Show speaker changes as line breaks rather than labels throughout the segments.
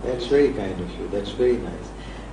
That's very kind of you. That's very nice.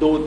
2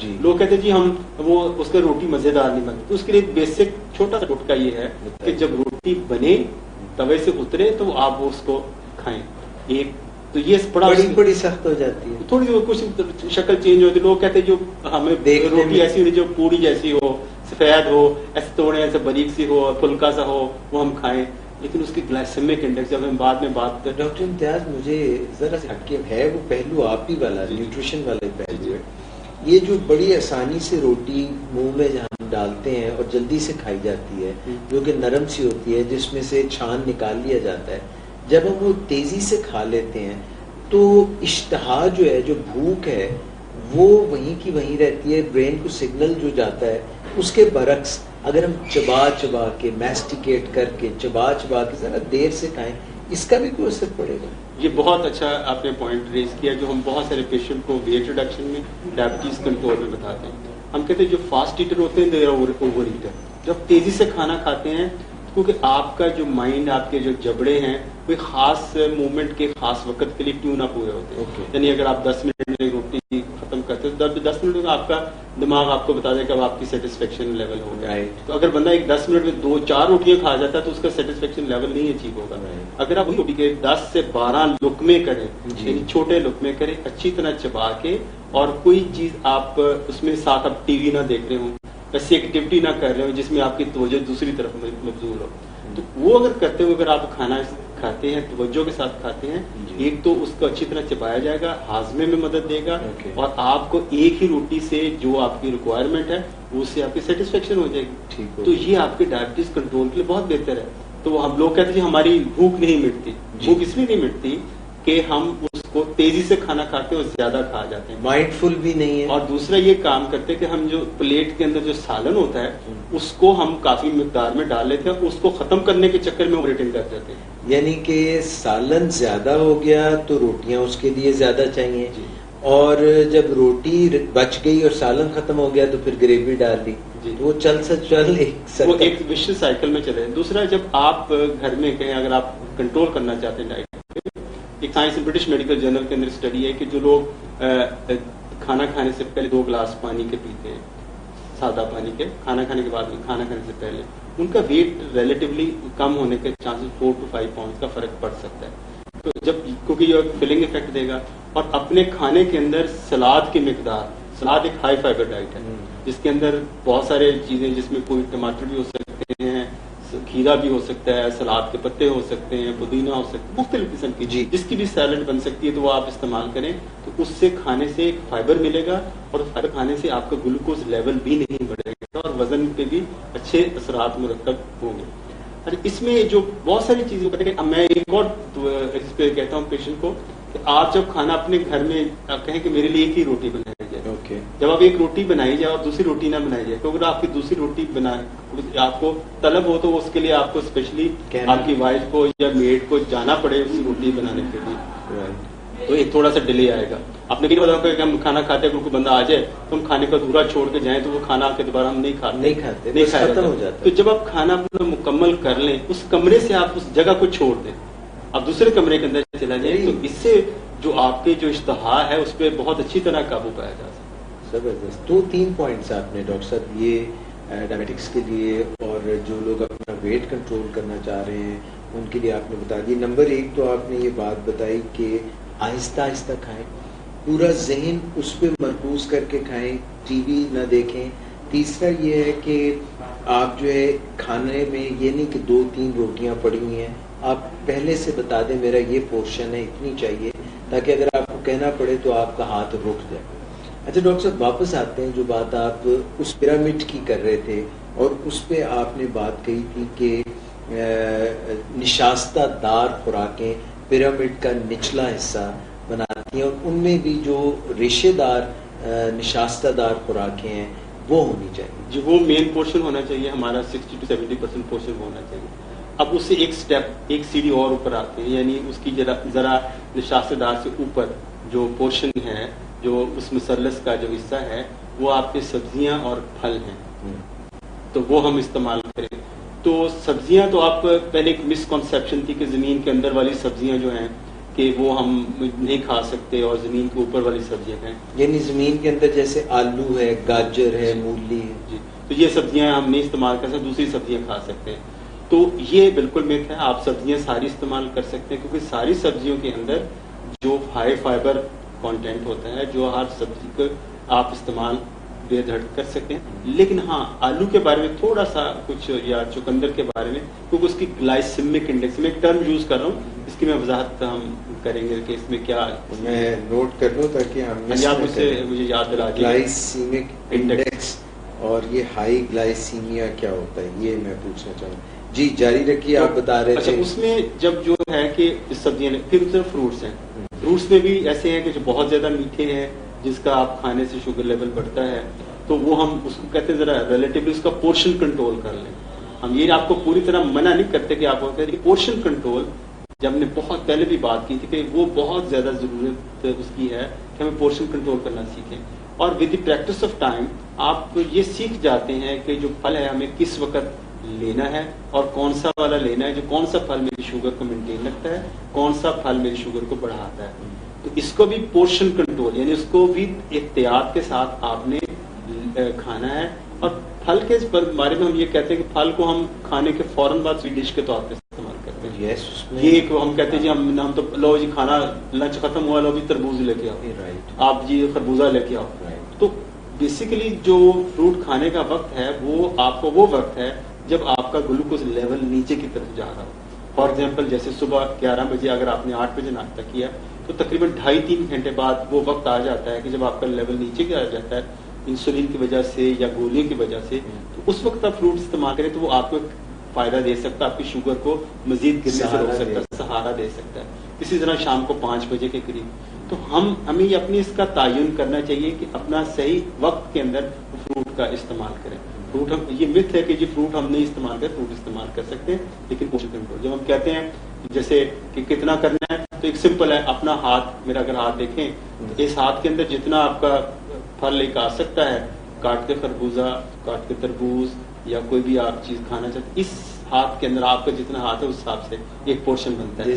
جی.
لوگ کہتے ہیں جی ہم وہ اس کا روٹی مزیدار نہیں بنتی. تو اس کے لیے ایک بیسک چھوٹا سا ٹوٹکا یہ ہے کہ جب روٹی بنے توے سے اترے تو آپ اس کو کھائیں. ایک تو یہ
بڑی سخت ہو جاتی ہے,
تھوڑی کچھ شکل چینج ہوتی ہے. لوگ کہتے ہیں جو ہمیں روٹی ایسی ہوتی جو پوری جیسی ہو, سفید ہو, ایسے توڑے ایسے باریک سی ہو, پھلکا سا ہو, وہ ہم کھائیں. لیکن اس کی گلائسیمک انڈیکس جب ہم بعد میں بات کریں.
ڈاکٹر امتیاز مجھے ذرا ہٹ کے ہے وہ پہلو آپ ہی والا نیوٹریشن والا پہلو ہے. یہ جو بڑی آسانی سے روٹی منہ میں ہم ڈالتے ہیں اور جلدی سے کھائی جاتی ہے, جو کہ نرم سی ہوتی ہے, جس میں سے چھان نکال لیا جاتا ہے, جب ہم وہ تیزی سے کھا لیتے ہیں تو اشتہا جو ہے, جو بھوک ہے, وہ وہیں کی وہیں رہتی ہے. برین کو سگنل جو جاتا ہے اس کے برعکس اگر ہم چبا چبا کے میسٹیکیٹ کر کے چبا چبا کے ذرا دیر سے کھائیں, اس کا بھی کوئی اثر پڑے گا؟
یہ بہت اچھا آپ نے پوائنٹ ریز کیا, جو ہم بہت سارے پیشنٹ کو ویٹ ریڈکشن میں, ڈائبٹیز کنٹرول میں بتاتے ہیں. ہم کہتے ہیں جو فاسٹ ایٹر ہوتے ہیں دے آر اوور ایٹر. جب تیزی سے کھانا کھاتے ہیں کیونکہ آپ کا جو مائنڈ, آپ کے جو جبڑے ہیں, کوئی خاص موومنٹ کے خاص وقت کے لیے ٹیون اپ ہوئے ہوتے ہیں. یعنی اگر آپ 10 منٹ میں روٹی ختم کرتے ہیں تو 10 منٹ میں آپ کا دماغ آپ کو بتا دے کہ اب آپ کی سیٹسفیکشن لیول ہو گیا. تو اگر بندہ ایک 10 منٹ میں 2-4 روٹیاں کھا جاتا ہے تو اس کا سیٹسفیکشن لیول نہیں اچیو ہوگا. اگر آپ روٹی کے 10 سے 12 لقمے کریں, یعنی چھوٹے لقمے کریں, اچھی طرح چبا کے, اور کوئی چیز آپ اس میں ساتھ آپ ٹی وی نہ دیکھ رہے ہوں, ایسی ایکٹیویٹی نہ کر رہے ہو جس میں آپ کی توجہ دوسری طرف مبذول ہو, تو وہ اگر کرتے ہوئے اگر آپ کھانا کھاتے ہیں توجہ کے ساتھ کھاتے ہیں, ایک تو اس کو اچھی طرح چبایا جائے گا, ہاضمے میں مدد دے گا, اور آپ کو ایک ہی روٹی سے جو آپ کی ریکوائرمنٹ ہے اس سے آپ کی سیٹسفیکشن ہو جائے گی. تو یہ آپ کے ڈائبٹیز کنٹرول کے لیے بہت بہتر ہے. تو ہم لوگ کہتے ہیں ہماری بھوک نہیں مٹتی. بھوک اس لیے نہیں مٹتی کہ ہم اس کو تیزی سے کھانا کھاتے ہیں اور زیادہ کھا جاتے ہیں,
مائنڈ فل بھی نہیں ہے.
اور دوسرا یہ کام کرتے کہ ہم جو پلیٹ کے اندر جو سالن ہوتا ہے اس کو ہم کافی مقدار میں ڈال لیتے ہیں, اس کو ختم کرنے کے چکر میں اوور ایٹنگ کر جاتے ہیں.
یعنی کہ سالن زیادہ ہو گیا تو روٹیاں اس کے لیے زیادہ چاہیے, اور جب روٹی بچ گئی اور سالن ختم ہو گیا تو پھر گریوی ڈال دی, وہ چل ایک
وشل سائیکل میں چلے. دوسرا جب آپ گھر میں کہیں اگر آپ کنٹرول کرنا چاہتے ہیں ڈائٹ, ایک سائنس برٹش میڈیکل جرنل کے اندر اسٹڈی ہے کہ جو لوگ کھانا کھانے سے پہلے 2 گلاس پانی کے پیتے ہیں, سادہ پانی کے, کھانا کھانے کے بعد میں, کھانا کھانے سے پہلے, ان کا ویٹ ریلیٹیولی کم ہونے کے چانسز 4 to 5 پاؤنڈ کا فرق پڑ سکتا ہے. تو جب کیونکہ یہ فلنگ افیکٹ دے گا, اور اپنے کھانے کے اندر سلاد کی مقدار, سلاد ایک ہائی فائبر ڈائٹ ہے جس کے اندر بہت سارے چیزیں, جس میں کوئی ٹماٹر بھی ہو سکتے ہیں, کھیرا بھی ہو سکتا ہے, سلاد کے پتے ہو سکتے ہیں, پودینہ ہو سکتا ہے, مختلف قسم کی جس کی بھی سیلڈ بن سکتی ہے, تو وہ آپ استعمال کریں. تو اس سے کھانے سے ایک فائبر ملے گا, اور فائبر کھانے سے آپ کا گلوکوز لیول بھی نہیں بڑھے گا, اور وزن پہ بھی اچھے اثرات مرتب ہوں گے. اور اس میں جو بہت ساری چیزیں بتائیں کہ میں ایک اور اس پہ کہتا ہوں پیشنٹ کو کہ آپ جب کھانا اپنے گھر میں کہیں کہ میرے لیے ایک ہی روٹی بنائی جائے, جب آپ ایک روٹی بنائی جائے اور دوسری روٹی نہ بنائی جائے, تو اگر آپ کی دوسری روٹی آپ کو طلب ہو تو اس کے لیے آپ کو اسپیشلی آپ کی وائف کو یا میڈ کو جانا پڑے اس روٹی بنانے کے لیے, تو ایک تھوڑا سا ڈیلے آئے گا. آپ نے کہیں بتاؤ کہ ہم کھانا کھاتے ہیں, کوئی بندہ آ جائے تو ہم کھانے کا ادھورا چھوڑ کے جائیں تو وہ کھانا کے دوبارہ ہم نہیں کھاتے. تو جب آپ کھانا اپنا مکمل کر لیں, اس کمرے سے آپ اس جگہ کو چھوڑ دیں, آپ دوسرے کمرے کے اندر چلا جائیں, تو اس سے جو آپ کے جو اشتہا ہے اس پہ بہت اچھی طرح قابو پایا جا سکتا ہے.
زبردست. 2-3 پوائنٹس آپ نے ڈاکٹر صاحب یہ ڈائبٹکس کے لیے اور جو لوگ اپنا ویٹ کنٹرول کرنا چاہ رہے ہیں ان کے لیے آپ نے بتا دی. نمبر 1 تو آپ نے یہ بات بتائی کہ آہستہ آہستہ کھائیں, پورا ذہن اس پہ مرکوز کر کے کھائیں, ٹی وی نہ دیکھیں. تیسرا یہ ہے کہ آپ جو ہے کھانے میں یہ نہیں کہ 2-3 روٹیاں پڑی ہوئی ہیں, آپ پہلے سے بتا دیں میرا یہ پورشن ہے, اتنی چاہیے, تاکہ اگر آپ کو کہنا پڑے تو آپ کا ہاتھ رک جائے. اچھا ڈاکٹر صاحب واپس آتے ہیں, جو بات آپ اس پیرامڈ کی کر رہے تھے اور اس پہ آپ نے بات کہی تھی کہ نشاستہ دار خوراکیں پیرامڈ کا نچلا حصہ بناتی ہیں, اور ان میں بھی جو ریشے دار نشاستہ دار خوراکیں ہیں وہ ہونی چاہیے.
جی وہ مین پورشن ہونا چاہیے ہمارا, 60 to 70% پورشن ہونا چاہیے. اب اس سے ایک سٹیپ, ایک سیڑھی اور اوپر آتے ہیں, یعنی اس کی ذرا نشاستہ دار سے اوپر جو پورشن ہے, جو اس مثلث کا جو حصہ ہے, وہ آپ کے سبزیاں اور پھل ہیں, تو وہ ہم استعمال کریں. تو سبزیاں تو آپ پہلے ایک مسکنسیپشن تھی کہ زمین کے اندر والی سبزیاں جو ہیں کہ وہ ہم نہیں کھا سکتے اور زمین کے اوپر والی سبزیاں کھائیں.
یعنی زمین کے اندر جیسے آلو ہے، گاجر ہے، مولی ہے،
جی تو یہ سبزیاں ہم نہیں استعمال کر سکتے، دوسری سبزیاں کھا سکتے ہیں. تو یہ بالکل میتھ ہے. آپ سبزیاں ساری استعمال کر سکتے ہیں کیونکہ ساری سبزیوں کے اندر جو ہائی فائبر کانٹینٹ ہوتا ہے، جو ہر سبزی کو آپ استعمال بے دھڑ کر سکتے ہیں. لیکن ہاں آلو کے بارے میں تھوڑا سا کچھ، یا چقندر کے بارے میں، کیونکہ اس کی گلائسیمک انڈیکس، میں ایک ٹرم یوز کر رہا ہوں، اس کی میں وضاحت ہم کریں گے کہ اس میں کیا.
میں نوٹ کر لوں تاکہ ہم
آپ مجھے یاد دلا دیجیے.
گلائسیمک انڈیکس اور یہ ہائی گلائسیمیا کیا ہوتا ہے، یہ میں پوچھنا چاہوں گا. جی جاری رکھیے، آپ بتا رہے تھے.
اس میں جب جو ہے کہ سبزیاں، پھر فروٹس ہیں. فروٹس میں بھی ایسے ہیں کہ جو بہت زیادہ میٹھے ہیں، جس کا آپ کھانے سے شوگر لیول بڑھتا ہے، تو وہ ہم اس کو کہتے ہیں ذرا ریلیٹیولی اس کا پورشن کنٹرول کر لیں. ہم یہ آپ کو پوری طرح منع نہیں کرتے کہ آپ پورشن کنٹرول، جب نے بہت پہلے بھی بات کی تھی کہ وہ بہت زیادہ ضرورت اس کی ہے کہ ہمیں پورشن کنٹرول کرنا سیکھیں. اور with the practice of time آپ یہ سیکھ جاتے ہیں کہ جو پھل ہے ہمیں کس وقت لینا ہے اور کون سا والا لینا ہے، جو کون سا پھل میری شوگر کو مینٹین رکھتا ہے، کون سا پھل میری شوگر کو بڑھاتا ہے. تو اس کو بھی پورشن کنٹرول، یعنی اس کو بھی احتیاط کے ساتھ آپ نے کھانا ہے. اور پھل کے بارے میں ہم یہ کہتے ہیں کہ پھل کو ہم کھانے کے فوراً بعد سویٹ ڈش کے طور پہ استعمال کرتے ہیں. یہ ایک ہم کہتے ہیں جی ہم تو لو جی کھانا لنچ ختم ہوا، لو جی تربوز لے کے آؤ، آپ جی خربوزہ لے کے آؤ. تو بیسیکلی جو فروٹ کھانے کا وقت ہے وہ آپ کو وہ وقت ہے جب آپ کا گلوکوز لیول نیچے کی طرف جا رہا ہو. فار ایگزامپل جیسے صبح 11 بجے اگر آپ نے 8 بجے ناشتہ کیا تو تقریباً 2.5-3 گھنٹے بعد وہ وقت آ جاتا ہے کہ جب آپ کا لیول نیچے کی آ جاتا ہے انسولین کی وجہ سے یا گولیوں کی وجہ سے. تو اس وقت آپ فروٹ استعمال کریں تو وہ آپ کو فائدہ دے سکتا ہے، آپ کی شوگر کو مزید گرنے سے روک سکتا ہے، سہارا دے سکتا ہے. اسی طرح شام کو 5 بجے کے قریب تو ہمیں یہ اپنی اس کا تعین کرنا چاہیے کہ اپنا صحیح وقت کے اندر فروٹ کا استعمال کریں. فروٹ یہ مت ہے کہ جی فروٹ ہم نہیں استعمال کریں، فروٹ استعمال کر سکتے ہیں لیکن پورشن کنٹرول. جب ہم کہتے ہیں جیسے کہ کتنا کرنا ہے تو ایک سمپل ہے، اپنا ہاتھ، میرا اگر ہاتھ دیکھیں تو اس ہاتھ کے اندر جتنا آپ کا پھل ایک آ سکتا ہے، کاٹ کے خربوزہ، کاٹ کے تربوز یا کوئی بھی آپ چیز کھانا چاہتے ہیں، اس ہاتھ کے اندر آپ کا جتنا ہاتھ ہے اس حساب سے ایک پورشن بنتا ہے.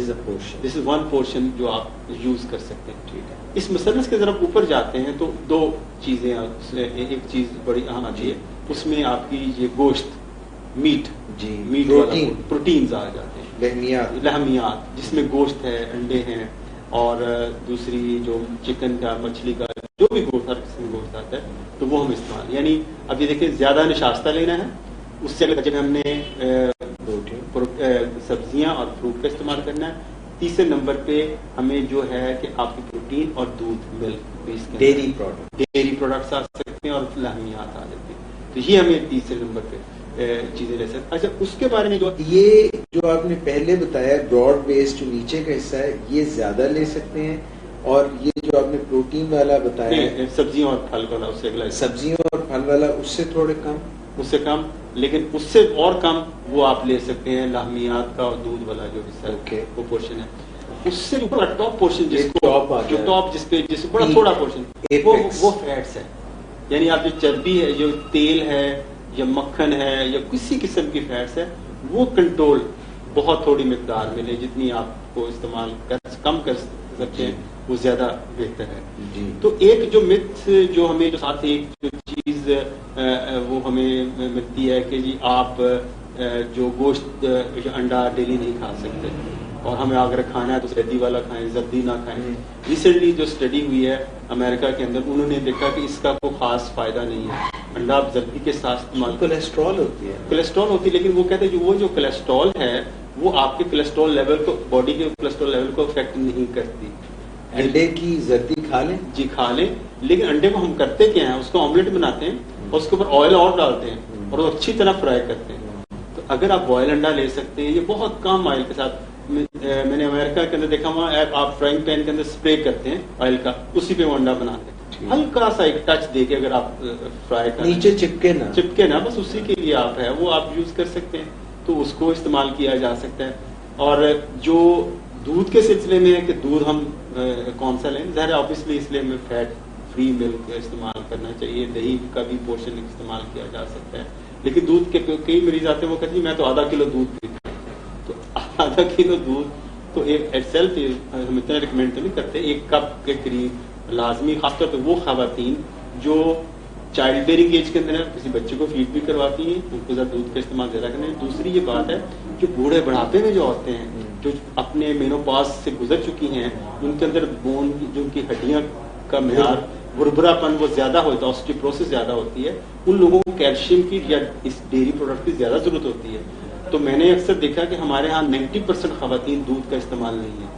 دس از 1 پورشن جو آپ یوز کر سکتے ہیں. ٹھیک ہے. اس مثلث کے ذرا اوپر جاتے ہیں تو 2 چیزیں، ایک چیز بڑی اہم آتی ہے، اس میں آپ کی یہ گوشت، میٹ،
جی
میٹ پروٹینز آ جاتے ہیں، لحمیات جس میں گوشت ہے، انڈے ہیں، اور دوسری جو چکن کا، مچھلی کا، جو بھی گوشت، ہر قسم کا گوشت آتا ہے تو وہ ہم استعمال، یعنی اب یہ دیکھیں زیادہ نشاستہ لینا ہے، اس سے جب ہم نے سبزیاں اور فروٹ کا استعمال کرنا ہے. تیسرے نمبر پہ ہمیں جو ہے کہ آپ کی پروٹین اور دودھ، ملک، ڈیری پروڈکٹس آ سکتے ہیں اور لحمیات آ جاتے ہیں. تو یہ ہمیں تیسرے نمبر پہ چیزیں لے سکتے ہیں. اچھا اس کے بارے میں
جو آپ نے پہلے بتایا براڈ بیس جو نیچے کا حصہ ہے یہ زیادہ لے سکتے ہیں، اور یہ جو آپ نے پروٹین والا بتایا
سبزیوں اور پھل والا، اس سے اگلا
سبزیوں اور پھل والا اس سے تھوڑے کم،
اس سے کم، لیکن اس سے اور کم وہ آپ لے سکتے ہیں لحمیات کا اور دودھ والا جو حصہ ہے وہ پورشن ہے. اس سے اوپر ٹاپ پورشن جس پہ بڑا تھوڑا پورشن وہ فیٹس ہے، یعنی آپ جو چربی ہے، جو تیل ہے یا مکھن ہے یا کسی قسم کی فیٹس ہے، وہ کنٹرول بہت تھوڑی مقدار میں لیں، جتنی آپ کو استعمال کم کر سکتے ہیں وہ زیادہ بہتر ہے. تو ایک جو مت جو ہمیں جو ساتھ ایک جو چیز وہ ہمیں ملتی ہے کہ جی آپ جو گوشت، انڈا ڈیلی نہیں کھا سکتے، اور ہمیں اگر کھانا ہے تو زردی والا کھائیں، زردی نہ کھائیں. ریسنٹلی جو اسٹڈی ہوئی ہے امریکہ کے اندر، انہوں نے دیکھا کہ اس کا کوئی خاص فائدہ نہیں ہے. انڈا آپ زردی کے ساتھ استعمال، کولیسٹرول ہوتی ہے، لیکن وہ کہتے ہیں جو کولیسٹرول ہے وہ آپ کے کولیسٹرول لیول کو، باڈی کے کولیسٹرول لیول کو افیکٹ نہیں کرتی.
انڈے کی زردی کھا لیں،
جی کھا لیں، لیکن انڈے کو ہم کرتے کیا ہیں، اس کو آملیٹ بناتے ہیں اور اس کے اوپر آئل اور ڈالتے ہیں اور وہ اچھی طرح فرائی کرتے ہیں. تو اگر آپ بوائل انڈا لے سکتے ہیں، یہ بہت کم آئل کے ساتھ، میں نے امریکہ کے اندر دیکھا وہاں آپ فرائنگ پین کے اندر اسپرے کرتے ہیں آئل کا، اسی پہ وہ انڈا بناتے ہیں، ہلکا سا ایک ٹچ دے کے اگر آپ فرائی کریں، نیچے چپکے نہ، بس اسی کے لیے آپ ہے وہ آپ یوز کر سکتے ہیں. تو اس کو استعمال کیا جا سکتا ہے. اور جو دودھ کے سلسلے میں ہے کہ دودھ ہم کون سا لیں، ظاہر آبویسلی اس لیے ہمیں فیٹ فری ملک استعمال کرنا چاہیے. دہی کا بھی پورشن استعمال کیا جا سکتا ہے، لیکن دودھ کے کئی مریض آتے ہیں وہ کہتے ہیں میں تو ½ کلو دودھ پیتا ہوں. تو ½ کلو دودھ تو ایٹ سیلف ہم اتنا ریکمینڈ تو نہیں کرتے. 1 کپ کے قریب لازمی, خاص طور پہ وہ خواتین جو چائلڈ بیئرنگ ایج کے اندر کسی بچے کو فیڈ بھی کرواتی ہیں, ان کو زیادہ دودھ کا استعمال زیادہ کرنا ہے. دوسری یہ بات ہے جو بوڑھے بڑھاپے میں جو عورتیں ہیں جو اپنے مینوپاز سے گزر چکی ہیں, ان کے اندر بون جو ان کی ہڈیاں کا معیار بربرا پن وہ زیادہ ہوتا ہے, آسٹیوپروسس زیادہ ہوتی ہے, ان لوگوں کو کیلشیم کی یا اس ڈیری پروڈکٹ کی زیادہ ضرورت ہوتی ہے. تو میں نے اکثر دیکھا کہ ہمارے ہاں 90% خواتین دودھ کا استعمال نہیں ہے.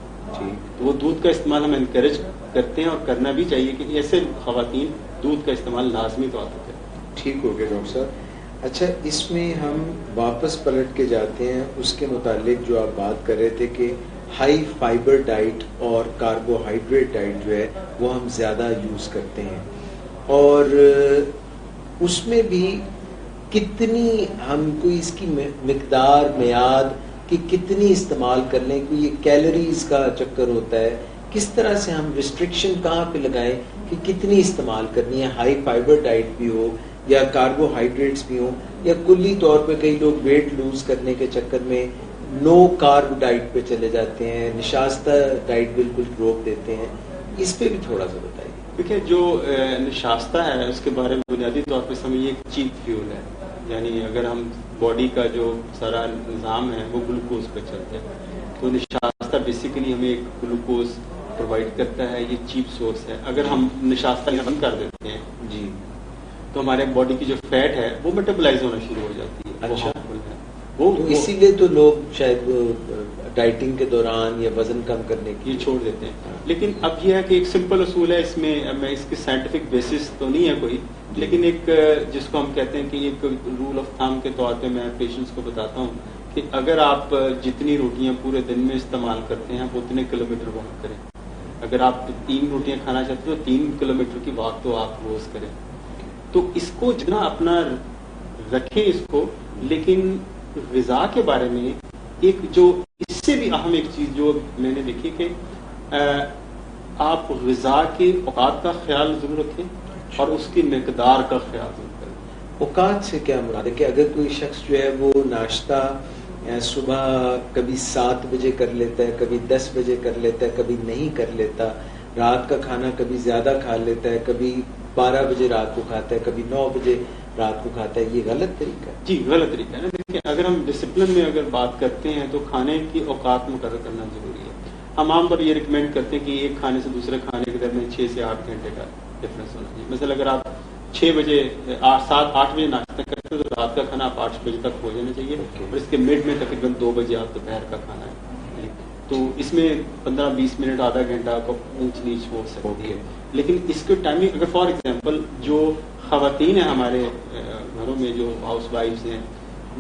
تو وہ دودھ کا استعمال ہم انکریج کرتے ہیں اور کرنا بھی چاہیے کہ ایسے خواتین دودھ کا استعمال لازمی طور پر کریں.
ٹھیک ہو گیا ڈاکٹر صاحب. اچھا, اس میں ہم واپس پلٹ کے جاتے ہیں اس کے متعلق جو آپ بات کر رہے تھے کہ ہائی فائبر ڈائٹ اور کاربوہائیڈریٹ ڈائٹ جو ہے وہ ہم زیادہ یوز کرتے ہیں, اور اس میں بھی کتنی ہم کو اس کی مقدار میعاد کہ کتنی استعمال کر لیں, کہ یہ کیلوریز کا چکر ہوتا ہے, کس طرح سے ہم ریسٹرکشن کہاں پہ لگائیں کہ کتنی استعمال کرنی ہے, ہائی فائبر ڈائٹ بھی ہو یا کاربوہائیڈریٹس بھی ہوں, یا کلی طور پہ کئی لوگ ویٹ لوز کرنے کے چکر میں نو کارب ڈائٹ پہ چلے جاتے ہیں, نشاستہ ڈائٹ بالکل روک دیتے ہیں. اس پہ بھی تھوڑا سا بتائیے.
دیکھیے, جو نشاستہ ہے اس کے بارے میں بنیادی طور پہ سمجھیے یہ ایک چیپ فیول ہے. یعنی اگر ہم باڈی کا جو سارا نظام ہے وہ گلوکوز پہ چلتا ہے, تو نشاستہ بیسیکلی ہمیں ایک گلوکوز پرووائڈ کرتا ہے, یہ چیپ سورس ہے. اگر ہم نشاستہ بند کر دیتے ہیں
جی
تو ہمارے باڈی کی جو فیٹ ہے وہ میٹابلائز ہونا شروع ہو جاتی ہے.
اچھا,
وہ
اسی لیے تو لوگ شاید ڈائٹنگ کے دوران یا وزن کم کرنے کی
یہ چھوڑ دیتے ہیں. لیکن اب یہ ہے کہ ایک سمپل اصول ہے, اس میں اس کی سائنٹیفک بیسس تو نہیں ہے کوئی, لیکن ایک جس کو ہم کہتے ہیں کہ ایک رول آف تھم کے طور پہ میں پیشنٹس کو بتاتا ہوں کہ اگر آپ جتنی روٹیاں پورے دن میں استعمال کرتے ہیں آپ اتنے کلومیٹر واک کریں. اگر آپ 3 روٹیاں کھانا چاہتے ہیں تو 3 کلومیٹر کی واک تو آپ روز کریں. تو اس کو جتنا اپنا رکھیں اس کو, لیکن غذا کے بارے میں ایک جو اس سے بھی اہم ایک چیز جو میں نے دیکھی کہ آپ غذا کے اوقات کا خیال ضرور رکھیں اور اس کی مقدار کا خیال ضرور کریں.
اوقات سے کیا مراد ہے کہ اگر کوئی شخص جو ہے وہ ناشتہ صبح کبھی 7 بجے کر لیتا ہے, کبھی 10 بجے کر لیتا ہے, کبھی نہیں کر لیتا, رات کا کھانا کبھی زیادہ کھا لیتا ہے, کبھی 12 بجے رات کو کھاتا ہے, کبھی 9 بجے رات کو کھاتا ہے, یہ غلط طریقہ ہے؟
جی غلط طریقہ ہے نا. دیکھیں, اگر ہم ڈسپلن میں اگر بات کرتے ہیں تو کھانے کی اوقات مقرر کرنا ضروری ہے. ہم عام طور پر یہ ریکمینڈ کرتے ہیں کہ ایک کھانے سے دوسرے کھانے کے درمیان 6 سے 8 گھنٹے کا ڈفرینس ہونا چاہیے. مثلا اگر آپ 6 بجے 7-8 بجے ناشتہ کرتے ہیں تو رات کا کھانا آپ 8 بجے تک ہو جانا چاہیے, اور اس کے مڈ میں تقریباً 2 بجے آپ دوپہر کا کھانا ہے. تو اس میں 15-20 منٹ آدھا گھنٹہ کا اونچ نیچ ہو سکتی ہے. لیکن اس کے ٹائمنگ اگر فار ایگزامپل جو خواتین ہیں ہمارے گھروں میں جو ہاؤس وائفس ہیں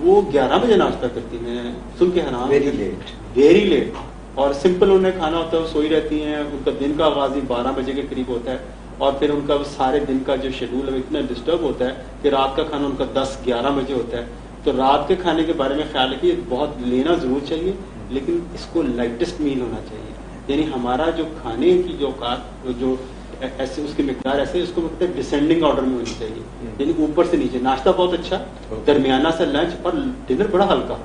وہ 11 بجے ناشتہ کرتی ہیں, سن کے حیران, ویری لیٹ, اور سمپل انہیں کھانا ہوتا ہے, وہ سوئی رہتی ہیں, ان کا دن کا آغاز ہی 12 بجے کے قریب ہوتا ہے, اور پھر ان کا سارے دن کا جو شیڈول ہے اتنا ڈسٹرب ہوتا ہے کہ رات کا کھانا ان کا 10-11 بجے ہوتا ہے. تو رات کے کھانے کے بارے میں خیال رکھیے, بہت لینا ضرور چاہیے, لیکن اس کو لائٹسٹ میل ہونا چاہیے. یعنی ہمارا جو کھانے کی جو اوقات جو ایسے اس کی مقدار ایسے اس کو مطلب ڈسینڈنگ آرڈر میں ہونی چاہیے. یعنی اوپر سے نیچے, ناشتہ بہت اچھا, درمیانہ سے لنچ, اور ڈنر بڑا ہلکا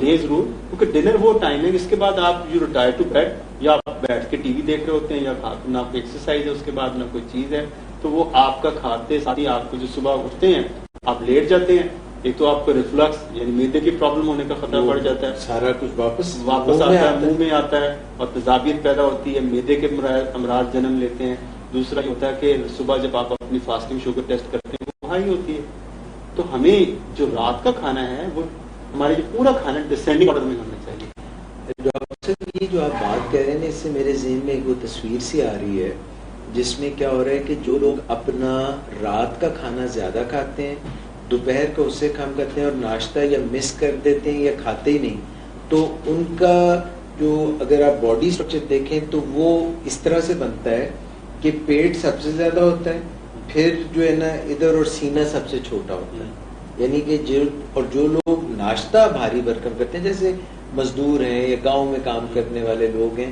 لے ضرور, کیونکہ ڈنر وہ ٹائم ہے اس کے بعد آپ یو ریٹائر ٹو بیڈ, یا آپ بیٹھ کے ٹی وی دیکھ رہے ہوتے ہیں, یا نہ کوئی ایکسرسائز ہے اس کے بعد نہ کوئی چیز ہے, تو وہ آپ کا کھاتے ساتھ ہی آپ کو جو صبح اٹھتے ہیں آپ لیٹ جاتے ہیں, ایک تو آپ کو ریفلکس یعنی میدے کی پرابلم ہونے کا خطرہ بڑھ جاتا ہے,
سارا کچھ واپس
آتا ہے, منہ میں آتا ہے, اور تذابیت پیدا ہوتی ہے, میدے کے امراض جنم لیتے ہیں. دوسرا یہ ہوتا ہے کہ صبح جب آپ اپنی فاسٹنگ شوگر ٹیسٹ کرتے ہیں وہ ہائی ہوتی ہے. تو ہمیں جو رات کا کھانا ہے وہ ہمارے جو پورا کھانا ڈسینڈنگ آرڈر میں ہونا چاہیے.
ڈاکٹر صاحب, یہ جو آپ بات کہہ رہے ہیں اس سے میرے ذہن میں ایک وہ تصویر سی آ رہی ہے جس میں کیا ہو رہا ہے کہ جو لوگ اپنا رات کا کھانا زیادہ کھاتے ہیں, دوپہر کو اس سے کم کرتے ہیں, اور ناشتہ یا مس کر دیتے ہیں یا کھاتے ہی نہیں, تو ان کا جو اگر آپ باڈی اسٹرکچر دیکھیں تو وہ اس طرح سے بنتا ہے کہ پیٹ سب سے زیادہ ہوتا ہے, پھر جو ہے نا ادھر اور سینہ سب سے چھوٹا ہوتا ہے. یعنی کہ جو لوگ ناشتہ بھاری بھرکم کرتے ہیں, جیسے مزدور ہیں یا گاؤں میں کام کرنے والے لوگ ہیں,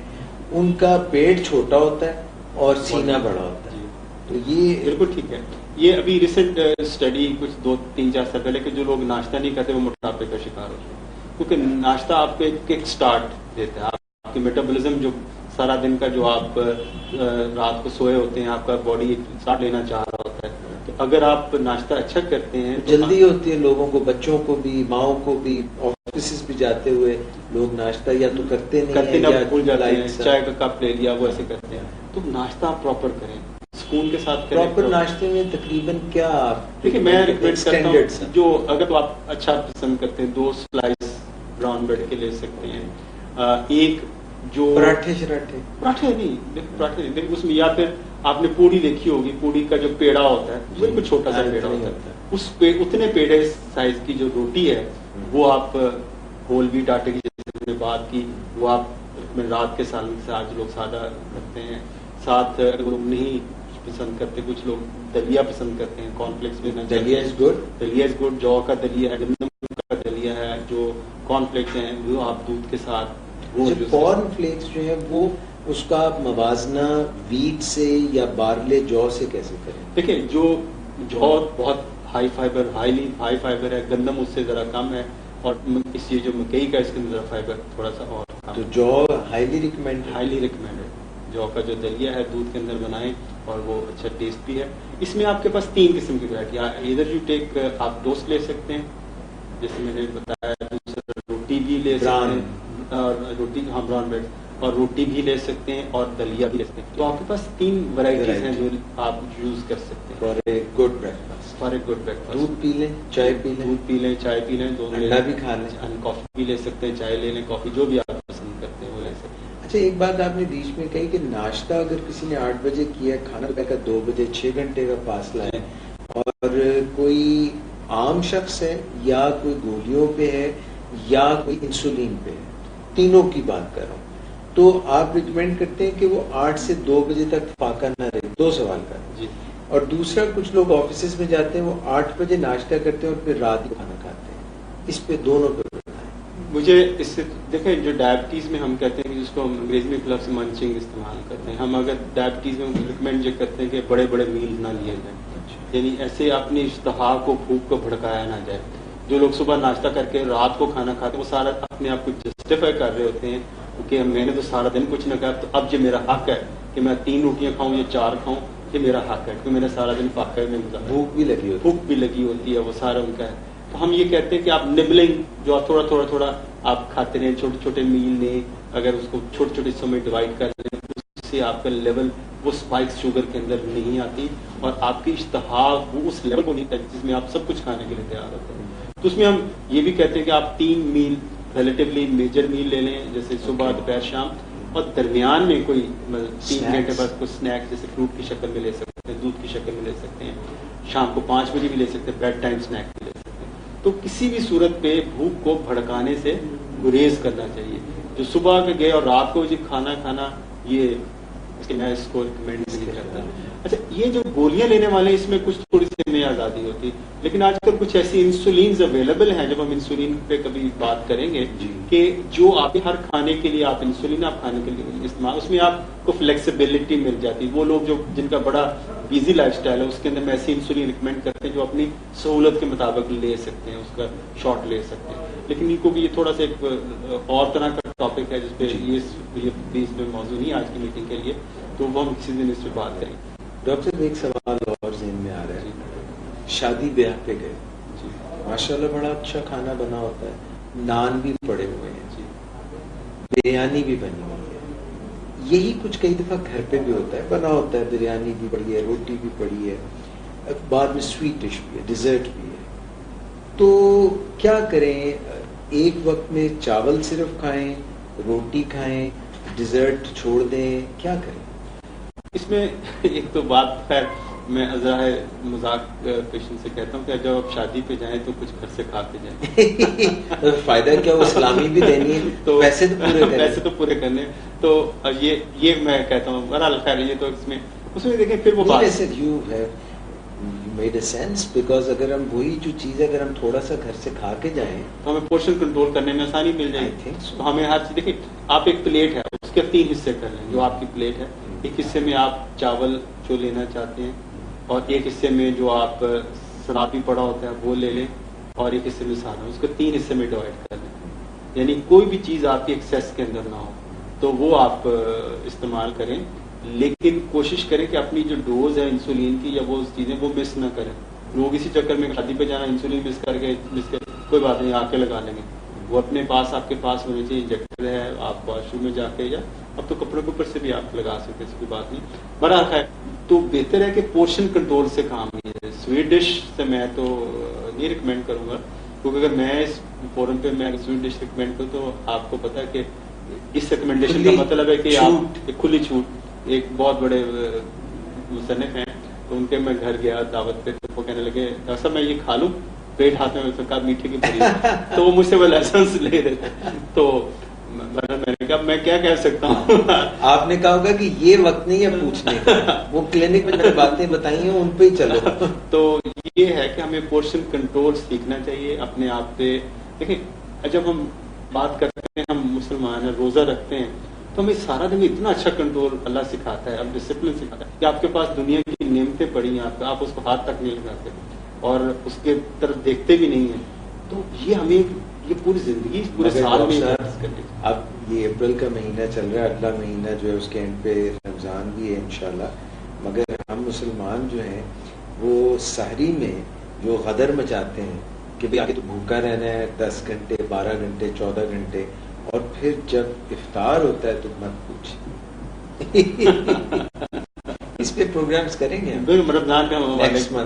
ان کا پیٹ چھوٹا ہوتا ہے اور سینہ بڑا ہوتا ہے. تو یہ
بالکل ٹھیک ہے. یہ ابھی ریسنٹ اسٹڈی کچھ 2-3-4 سال پہلے کہ جو لوگ ناشتہ نہیں کرتے وہ موٹاپے کا شکار ہوتے ہیں, کیونکہ ناشتہ آپ کو ایک سٹارٹ دیتا ہے, آپ آپ کے میٹابولزم جو سارا دن کا جو آپ رات کو سوئے ہوتے ہیں، آپ کا باڈی ایک ساتھ لینا چاہ رہا ہوتا ہے، تو اگر آپ ناشتہ اچھا کرتے ہیں
جلدی ہوتی ہے لوگوں کو، بچوں کو بھی، ماؤں کو بھی، آفیسز بھی جاتے ہوئے لوگ ناشتہ یا تو کرتے نہیں
ہیں، بھول جاتے ہیں، چائے کا کپ لے لیا وہ ایسے کرتے ہیں. تو ناشتہ آپ پراپر کریں، سکون کے ساتھ کریں.
پراپر ناشتے میں تقریباً کیا
دیکھیے میں ریکمینڈ کرتا ہوں، جو اگر آپ اچھا پسند کرتے ہیں 2 سلائس براؤن بریڈ کے لے سکتے ہیں، ایک جو
پراٹھے
نہیں دیکھیں اس میں، یا پھر آپ نے پوڑی دیکھی ہوگی، پوڑی کا جو پیڑا ہوتا ہے بالکل چھوٹا سا پیڑا ہوتا ہے، اس اتنے پیڑے سائز کی جو روٹی ہے وہ آپ ہول ویٹ آٹے کی جیسے میں نے بات کی، وہ آپ رات کے سالن کے ساتھ لوگ سادہ رکھتے ہیں. ساتھ اگر لوگ نہیں پسند کرتے، کچھ لوگ دلیا پسند کرتے ہیں، کارن فلیکس لینا.
دلیا از گڈ،
جو کا دلیا ہے، گندم کا دلیا ہے، جو کارن فلیکس ہیں وہ آپ دودھ کے ساتھ.
کارن فلیکس جو ہے وہ اس کا موازنہ ویٹ سے یا بارلے جو سے کیسے کریں؟
دیکھیں جو بہت ہائی فائبر ہے، گندم اس سے ذرا کم ہے، اور اس یہ جو مکئی کا اس کے اندر فائبر تھوڑا سا اور کم ہے.
تو جو ہائیلی ریکمینڈ
ہے. جو کا جو دلیا ہے دودھ کے اندر بنائیں، اور وہ اچھا ٹیسٹ بھی ہے. اس میں آپ کے پاس 3 قسم کی ورائٹی، ادھر یو ٹیک، آپ ٹوسٹ لے سکتے ہیں جیسے میں نے بتایا، دوسرا روٹی بھی لے سکتے ہیں، روٹی براؤن بریڈ، اور روٹی بھی لے سکتے ہیں اور دلیا بھی لے سکتے ہیں. تو آپ کے پاس 3 ورائٹیز ہیں جو آپ یوز کر سکتے ہیں
فار اے گڈ بریکفاسٹ. دودھ پی لیں، چائے پی لیں، دونوں انڈا بھی کھا لیں،
کافی بھی لے سکتے ہیں، چائے لے لیں، کافی جو بھی آپ پسند کرتے ہیں وہ لے سکتے ہیں.
اچھا ایک بات آپ نے بیچ میں کہی کہ ناشتہ اگر کسی نے 8 بجے کیا، کھانا کا 2 بجے، 6 گھنٹے کا فاصلہ ہے، اور کوئی عام شخص ہے یا کوئی گولیوں پہ ہے یا کوئی انسولین پہ ہے، تینوں کی بات کر رہا ہوں، تو آپ ریکمینڈ کرتے ہیں کہ وہ 8 سے 2 بجے تک فاقہ نہ رہے؟ 2 سوال کا
جی.
اور دوسرا، کچھ لوگ آفیسز میں جاتے ہیں، وہ 8 بجے ناشتہ کرتے ہیں اور پھر رات کو کھانا کھاتے ہیں، اس پہ دونوں پہ
مجھے اس سے دیکھیں، جو ڈائبٹیز میں ہم کہتے ہیں کہ جس کو ہم انگریزی میں لفظ منچنگ استعمال کرتے ہیں، ہم اگر ڈائبٹیز میں ریکمینڈ یہ کرتے ہیں کہ بڑے بڑے میل نہ لیے جائیں، یعنی ایسے اپنی اشتہا کو، بھوک کو بھڑکایا نہ جائے. جو لوگ صبح ناشتہ کر کے رات کو کھانا کھاتے ہیں وہ سارا اپنے آپ کو جسٹیفائی کر رہے ہوتے ہیں کہ میں نے تو سارا دن کچھ نہ کہا، تو اب یہ میرا حق ہے کہ میں 3 روٹیاں کھاؤں یا 4 کھاؤں، یہ میرا حق ہے کیونکہ میں نے سارا دن فاقہ میں گزارا.
بھوک بھی لگی ہوتی
ہے، وہ سارا ان کا ہے. تو ہم یہ کہتے ہیں کہ آپ نبلنگ، جو آپ تھوڑا آپ کھاتے رہیں، چھوٹے چھوٹے میل لیں، اگر اس کو چھوٹے چھوٹے حصوں میں ڈیوائڈ کر لیں، اس سے آپ کا لیول وہ اسپائکس شوگر کے اندر نہیں آتی، اور آپ کی اشتہا وہ اس لیول کو نہیں کرتی جس میں آپ سب کچھ کھانے کے لیے تیار ہوتے ہیں. تو اس میں ہم یہ بھی کہتے ہیں کہ آپ 3 میل ریلیٹیولی میجر میل لے لیں، جیسے صبح، دوپہر، شام، اور درمیان میں کوئی 3 گھنٹے بعد کوئی اسنیک جیسے فروٹ کی شکل میں لے سکتے ہیں، دودھ کی شکل میں لے سکتے ہیں، شام کو 5 بجے بھی لے سکتے ہیں، بیڈ ٹائم اسنیک بھی لے سکتے ہیں. تو کسی بھی صورت پہ بھوک کو بھڑکانے سے گریز کرنا چاہیے. جو صبح کے گئے اور رات کو کھانا کھانا، یہ میں اس کو ریکمینڈ نہیں کرتا. اچھا یہ جو گولیاں لینے والے ہیں، اس میں کچھ تھوڑی سی ہمیں آزادی ہوتی، لیکن آج کل کچھ ایسی انسولینز اویلیبل ہیں، جب ہم انسولین پہ کبھی بات کریں گے کہ جو آپ ہر کھانے کے لیے آپ انسولین آپ کھانے کے لیے استعمال، اس میں آپ کو فلیکسیبلٹی مل جاتی. وہ لوگ جو جن کا بڑا بیزی لائف اسٹائل ہے، اس کے اندر میں ایسی انسولین ریکمینڈ کرتے ہیں جو اپنی سہولت کے مطابق لے سکتے ہیں، اس کا شارٹ لے سکتے ہیں. لیکن ان کو بھی یہ تھوڑا سا ایک اور طرح کا ٹاپک ہے جس پہ یہ اس میں موضوع نہیں آج کی میٹنگ کے لیے، تو وہ ہم کسی دن اس پہ بات کریں.
ڈاکٹر صاحب ایک سوال اور ذہن میں آ رہا ہے. شادی بیاہ پہ گئے، ماشاءاللہ بڑا اچھا کھانا بنا ہوتا ہے، نان بھی پڑے ہوئے ہیں، بریانی بھی بنی ہوئی ہے. یہی کچھ کئی دفعہ گھر پہ بھی ہوتا ہے، بنا ہوتا ہے، بریانی بھی پڑی ہے، روٹی بھی پڑی ہے، بعد میں سویٹ ڈش بھی ہے، ڈیزرٹ بھی ہے. تو کیا کریں؟ ایک وقت میں چاول صرف کھائیں، روٹی کھائیں، ڈیزرٹ چھوڑ دیں، کیا کریں؟
اس میں ایک تو بات خیر میں ذرا مذاق پیشن سے کہتا ہوں کہ جب آپ شادی پہ جائیں تو کچھ گھر سے کھا کے جائیں.
فائدہ کیا، وہ سلامی بھی دینی ہے تو پیسے
تو پورے کرنے. تو یہ میں کہتا ہوں بہرحال خیر یہ تو اس میں دیکھیں پھر وہ بات
میڈ اے سینس، بیکاز اگر ہم وہی جو چیز ہے اگر ہم تھوڑا سا گھر سے کھا کے جائیں
تو ہمیں پورشن کنٹرول کرنے میں آسانی مل جائے گی. تو ہمیں ہر چیز دیکھیں، آپ ایک پلیٹ ہے اس کے 3 حصے کر لیں. جو آپ کی پلیٹ ہے، ایک حصے میں آپ چاول جو لینا چاہتے ہیں، اور ایک حصے میں جو آپ سلاد بھی پڑا ہوتا ہے وہ لے لیں، اور ایک حصے میں سادہ، اس کو 3 حصے میں ڈیوائڈ کر لیں. یعنی کوئی بھی چیز آپ کی ایکسیس کے اندر نہ ہو. تو وہ آپ استعمال کریں، لیکن کوشش کریں کہ اپنی جو ڈوز ہے انسولین کی یا وہ چیزیں وہ مس نہ کریں. لوگ اسی چکر میں شادی پہ جانا انسولین مس کر کوئی بات نہیں، آ کے لگا لیں گے. وہ اپنے پاس آپ کے پاس ہونے چاہیے. انجیکٹر ہے، آپ واش روم میں جا کے یا اب تو کپڑوں کے اوپر سے بھی آپ لگا سکتے ہیں، کوئی بات نہیں. بہرحال خیر تو بہتر ہے کہ پورشن کنٹرول سے کام ہے. سویٹ ڈش سے میں تو نہیں ریکمینڈ کروں گا، کیونکہ اگر میں اس فورم پہ میں سویٹ ڈش ریکمینڈ کروں تو آپ کو پتا ہے کہ اس ریکمینڈیشن کا مطلب ہے کہ آپ ایک کھلی چھوٹ. ایک بہت بڑے مصنف ہیں تو ان کے میں گھر گیا دعوت پہ، تو وہ کہنے لگے ایسا میں یہ کھا لوں، پیٹ ہاتھ میں کہا میٹھے کی بھری تو وہ مجھ سے وہ لائسنس لے رہے تھے. تو میں نے کہا میں کیا کہہ سکتا ہوں. آپ
نے کہا ہوگا کہ یہ وقت نہیں ہے پوچھنے کا، وہ کلینک میں باتیں بتائی ہیں ان پہ ہی چلو.
تو یہ ہے کہ ہمیں پورشن کنٹرول سیکھنا چاہیے اپنے آپ پہ. دیکھیں جب ہم بات کرتے ہیں، ہم مسلمان ہیں، روزہ رکھتے ہیں، تو ہمیں سارا دن اتنا اچھا کنٹرول اللہ سکھاتا ہے، اب ڈسپلن سکھاتا ہے کہ آپ کے پاس دنیا کی نعمتیں پڑی ہیں، آپ اس کو ہاتھ تک نہیں لگاتے اور اس کے طرف دیکھتے بھی نہیں ہیں. تو یہ ہمیں یہ پوری زندگی پورے سال میں
اب یہ اپریل کا مہینہ چل رہا ہے، اگلا مہینہ جو ہے اس کے اینڈ پہ رمضان بھی ہے انشاءاللہ. مگر ہم مسلمان جو ہیں وہ سحری میں جو غدر مچاتے ہیں کہ بھئی آگے تو بھوکا رہنا ہے 10 گھنٹے 12 گھنٹے 14 گھنٹے، اور پھر جب افطار ہوتا ہے تو مت پوچھ. اس پہ پروگرامز کریں گے
رمضان کا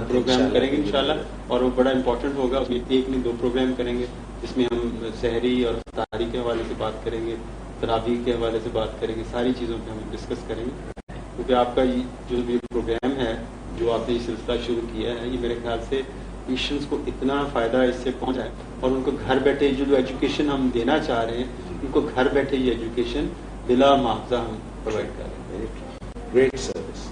پروگرام کریں گے انشاءاللہ، اور وہ بڑا امپورٹنٹ ہوگا. اس میں 1 نہیں 2 پروگرام کریں گے جس میں ہم سحری اور افطاری کے حوالے سے بات کریں گے، تراویح کے حوالے سے بات کریں گے، ساری چیزوں پہ ہم ڈسکس کریں گے. کیونکہ آپ کا جو بھی پروگرام ہے، جو آپ نے یہ سلسلہ شروع کیا ہے، یہ میرے خیال سے پیشنٹس کو اتنا فائدہ اس سے پہنچا ہے، اور ان کو گھر بیٹھے جو ایجوکیشن ہم دینا چاہ رہے ہیں، ان کو گھر بیٹھے یہ ایجوکیشن بلا معاوضہ ہم پرووائڈ کر رہے ہیں.
Great service.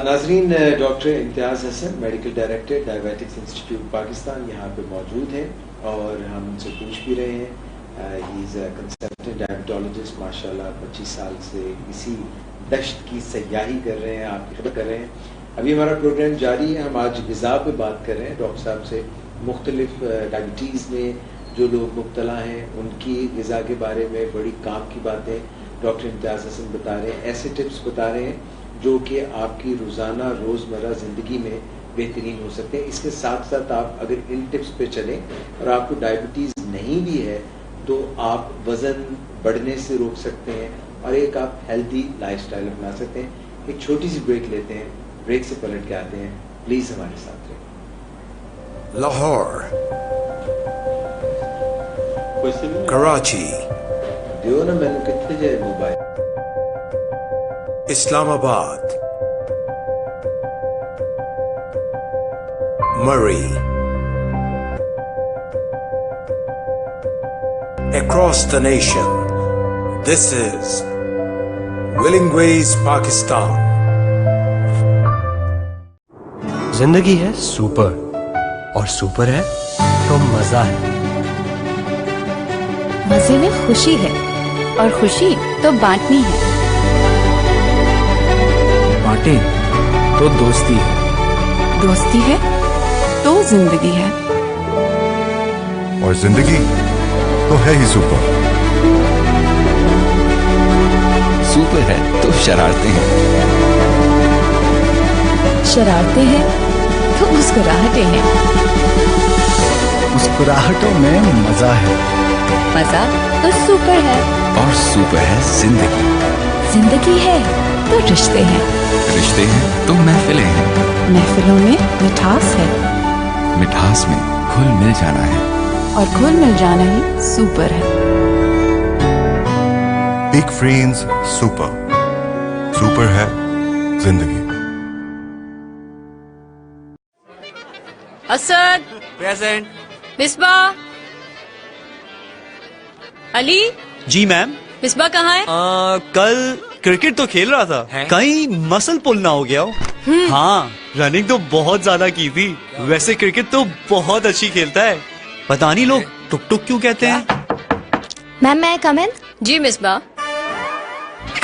ناظرین، doctor Imtiaz Hassan, medical director diabetics institute Pakistan یہاں پہ موجود ہیں، اور ہم ان سے پوچھ بھی رہے ہیں. ہی از اے کنسلٹنٹ ڈائبٹالوجسٹ، ماشاء اللہ 25 سال سے اسی دشت کی سیاحی کر رہے ہیں، آپ کی خدمت کر رہے ہیں. ابھی ہمارا پروگرام جاری ہے. ہم آج غذا پہ بات کر رہے ہیں ڈاکٹر صاحب سے. مختلف ڈائبٹیز میں جو لوگ مبتلا ہیں ان کی غذا کے بارے میں بڑی کام کی باتیں ڈاکٹر امتیاز حسن بتا رہے ہیں. ایسے ٹپس بتا رہے ہیں جو کہ آپ کی روزانہ روزمرہ زندگی میں بہترین ہو سکتے ہیں. اس کے ساتھ ساتھ آپ اگر ان ٹپس پہ چلیں اور آپ کو ڈائبٹیز نہیں بھی ہے تو آپ وزن بڑھنے سے روک سکتے ہیں اور ایک آپ ہیلدی لائف سٹائل اپنا سکتے ہیں. ایک چھوٹی سی بریک لیتے ہیں، بریک سے پلٹ کے آتے ہیں. پلیز ہمارے ساتھ رہیں.
لاہور، کراچی،
دیو نا میں نے کتنے جائے موبائل،
اسلام آباد، مری، across the nation, this is Willing Ways Pakistan.
زندگی ہے سپر، اور سپر ہے تو مزہ ہے.
مزے میں خوشی ہے، اور خوشی تو بانٹنی ہے.
بانٹیں تو دوستی ہے،
دوستی ہے تو زندگی ہے،
اور زندگی تو ہے ہی سپر.
سپر ہے تو شرارتیں ہیں،
شرارتیں ہیں تو مسکراہٹیں ہیں.
مسکراہٹوں میں مزہ ہے،
مزہ تو سپر ہے،
اور سپر ہے زندگی.
زندگی ہے تو رشتے ہیں،
رشتے ہیں تو محفلیں ہیں،
محفلوں میں مٹھاس ہے،
مٹھاس میں گھل مل جانا ہے،
اور گھل مل جانا ہی سپر ہے.
پیک فرینز سپر، سپر ہے زندگی.
اسد
پریزنٹ.
مصباح، علی.
جی میم.
مصباح کہاں ہے؟
کل کرکٹ تو کھیل رہا تھا، کہیں مسل پل نہ ہو گیا ہو. ہاں، رننگ تو بہت زیادہ کی تھی. ویسے کرکٹ تو بہت اچھی کھیلتا ہے، پتہ نہیں لوگ ٹک ٹک کیوں کہتے ہیں.
میم میں کم ان؟
جی Misbah.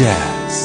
Jazz.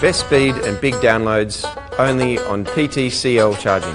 Best speed and big downloads only on PTCL charging.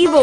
Evo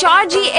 4G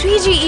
3G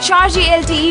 4G LTE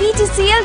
PTCL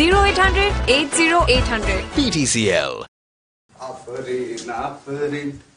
0800 80800।
PTCL।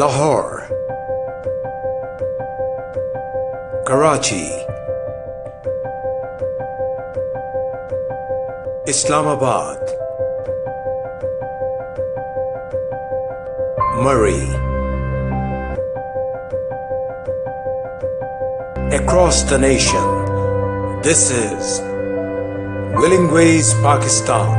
Lahore, Karachi, Islamabad, Murray. Across the nation, this is Willing Ways, Pakistan.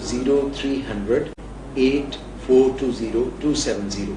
0300 8420 270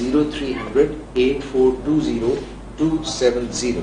0300 8420 270।